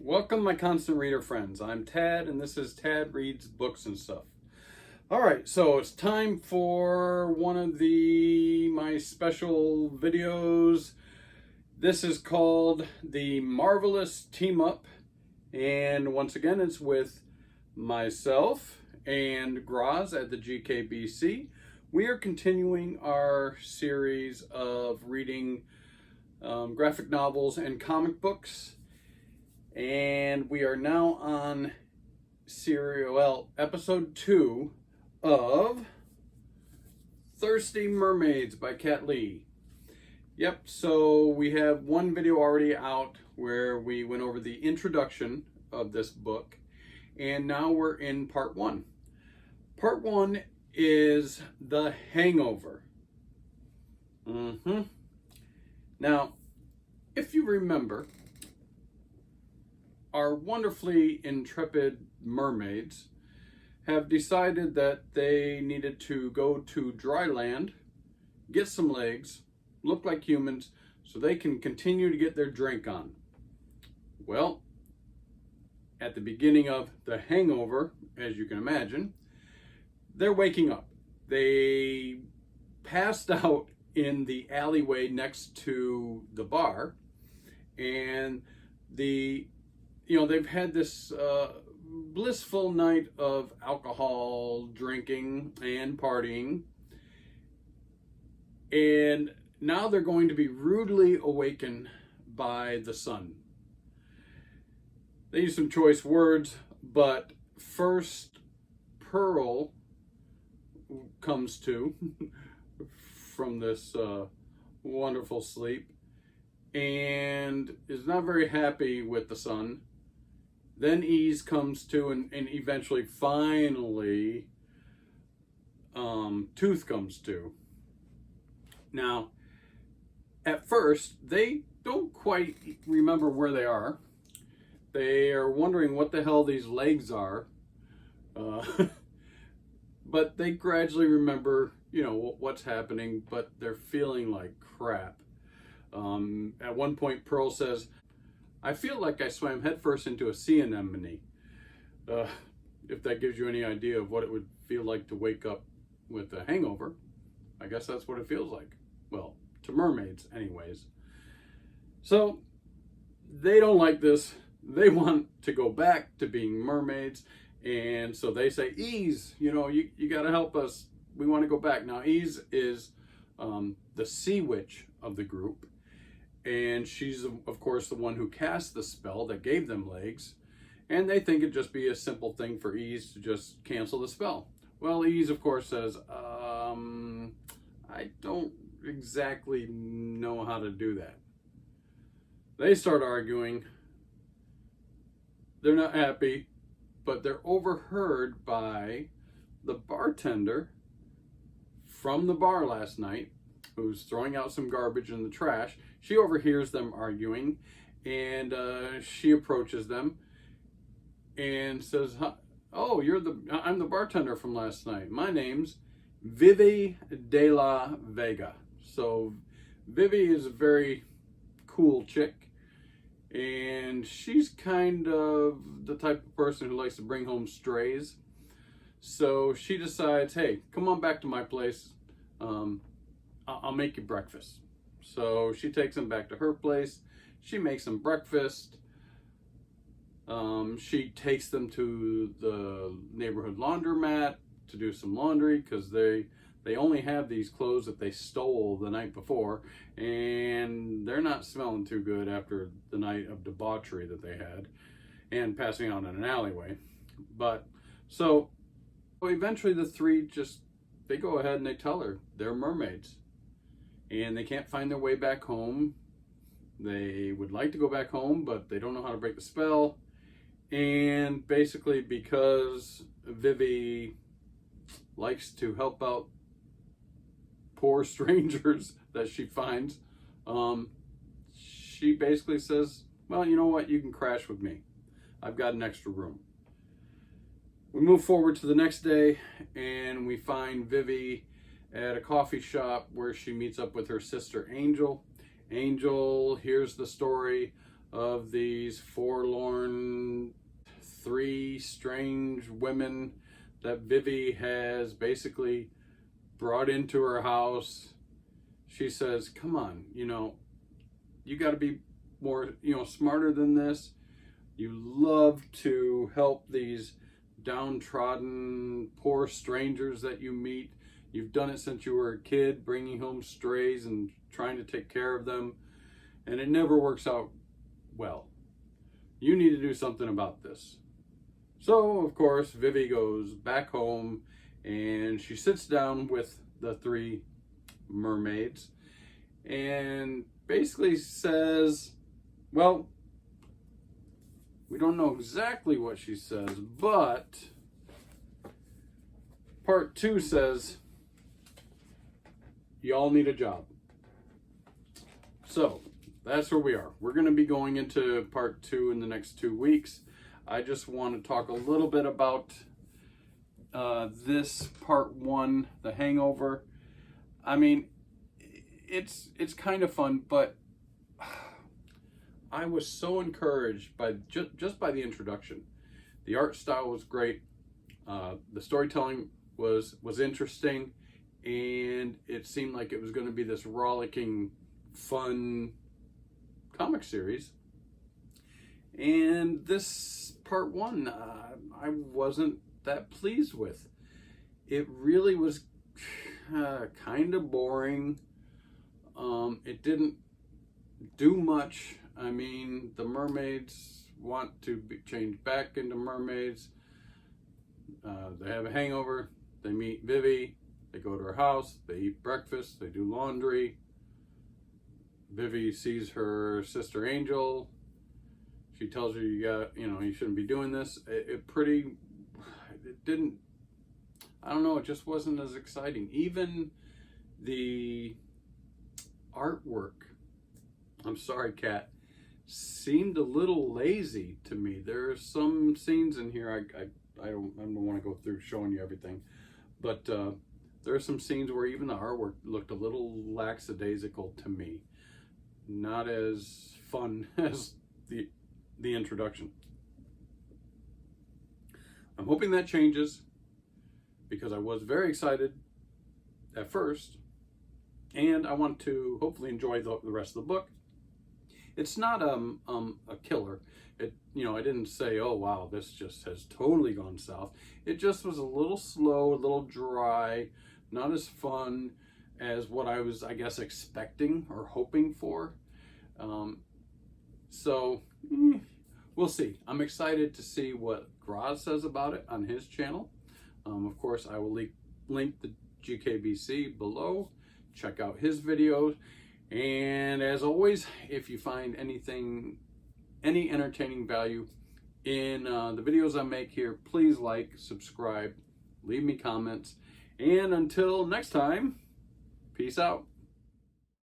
Welcome, my constant reader friends. I'm Tad, and this is Tad Reads Books and Stuff. All right, so it's time for one of my special videos. This is called the Marvel-ous Team Up, and once again, it's with myself and Grozz at the GKBC. We are continuing our series of reading graphic novels and comic books. And we are now on episode 2 of Thirsty Mermaids by Kat Leyh. Yep, so we have one video already out where we went over the introduction of this book, and now we're in part 1. Part 1 is The Hangover. Now, if you remember, our wonderfully intrepid mermaids have decided that they needed to go to dry land, get some legs, look like humans, so they can continue to get their drink on. Well, at the beginning of The Hangover, as you can imagine, they're waking up. They passed out in the alleyway next to the bar, and they've had this blissful night of alcohol, drinking, and partying. And now they're going to be rudely awakened by the sun. They use some choice words, but first Pearl comes to from this wonderful sleep and is not very happy with the sun. Then Ease comes to, and eventually, finally, Tooth comes to. Now, at first, they don't quite remember where they are. They are wondering what the hell these legs are. But they gradually remember, what's happening, but they're feeling like crap. At one point, Pearl says, "I feel like I swam headfirst into a sea anemone." If that gives you any idea of what it would feel like to wake up with a hangover, I guess that's what it feels like. Well, to mermaids anyways. So they don't like this. They want to go back to being mermaids. And so they say, "Ease, you got to help us. We want to go back." Now, Ease is the sea witch of the group. And she's, of course, the one who cast the spell that gave them legs. And they think it'd just be a simple thing for Ease to just cancel the spell. Well, Ease, of course, says, I don't exactly know how to do that. They start arguing. They're not happy, but they're overheard by the bartender from the bar last night, who's throwing out some garbage in the trash. She overhears them arguing, and she approaches them and says, "Oh, I'm the bartender from last night. My name's Vivi de la Vega." So Vivi is a very cool chick, and she's kind of the type of person who likes to bring home strays. So she decides, "Hey, come on back to my place. I'll make you breakfast." So she takes them back to her place. She makes them breakfast. She takes them to the neighborhood laundromat to do some laundry, because they only have these clothes that they stole the night before, and they're not smelling too good after the night of debauchery that they had and passing out in an alleyway. But so eventually the three they go ahead and they tell her they're mermaids. And they can't find their way back home. They would like to go back home, but they don't know how to break the spell. And basically, because Vivi likes to help out poor strangers that she finds, she basically says, "Well, you know what? You can crash with me. I've got an extra room." We move forward to the next day, and we find Vivi at a coffee shop where she meets up with her sister Angel. Angel hears the story of these forlorn, three strange women that Vivi has basically brought into her house. She says, come on, you got to be more, smarter than this. You love to help these downtrodden, poor strangers that you meet. You've done it since you were a kid, bringing home strays and trying to take care of them, and it never works out well. You need to do something about this. So, of course, Vivi goes back home and she sits down with the three mermaids and basically says, well, we don't know exactly what she says, but part 2 says, y'all need a job. So that's where we are. We're going to be going into part 2 in the next 2 weeks. I just want to talk a little bit about this part 1, The Hangover. I mean, it's kind of fun, but I was so encouraged by just by the introduction. The art style was great. The storytelling was interesting, and it seemed like it was going to be this rollicking, fun comic series. And this part 1, I wasn't that pleased with. It really was kind of boring. It didn't do much. I mean, the mermaids want to be changed back into mermaids. They have a hangover. They meet Vivi. They go to her house. They eat breakfast. They do laundry. Vivi sees her sister Angel. She tells her, you shouldn't be doing this. It didn't, I don't know, it just wasn't as exciting. Even the artwork, I'm sorry, Kat, seemed a little lazy to me. There are some scenes in here, I don't want to go through showing you everything, but there are some scenes where even the artwork looked a little lackadaisical to me. Not as fun as the introduction. I'm hoping that changes, because I was very excited at first, and I want to hopefully enjoy the rest of the book. It's not a killer. I didn't say, oh wow, this just has totally gone south. It just was a little slow, a little dry, not as fun as what I was, I guess, expecting or hoping for. So we'll see. I'm excited to see what Grozz says about it on his channel. Of course, I will link the GKBC below. Check out his videos. And as always, if you find any entertaining value in the videos I make here, please like, subscribe, leave me comments. And until next time, peace out.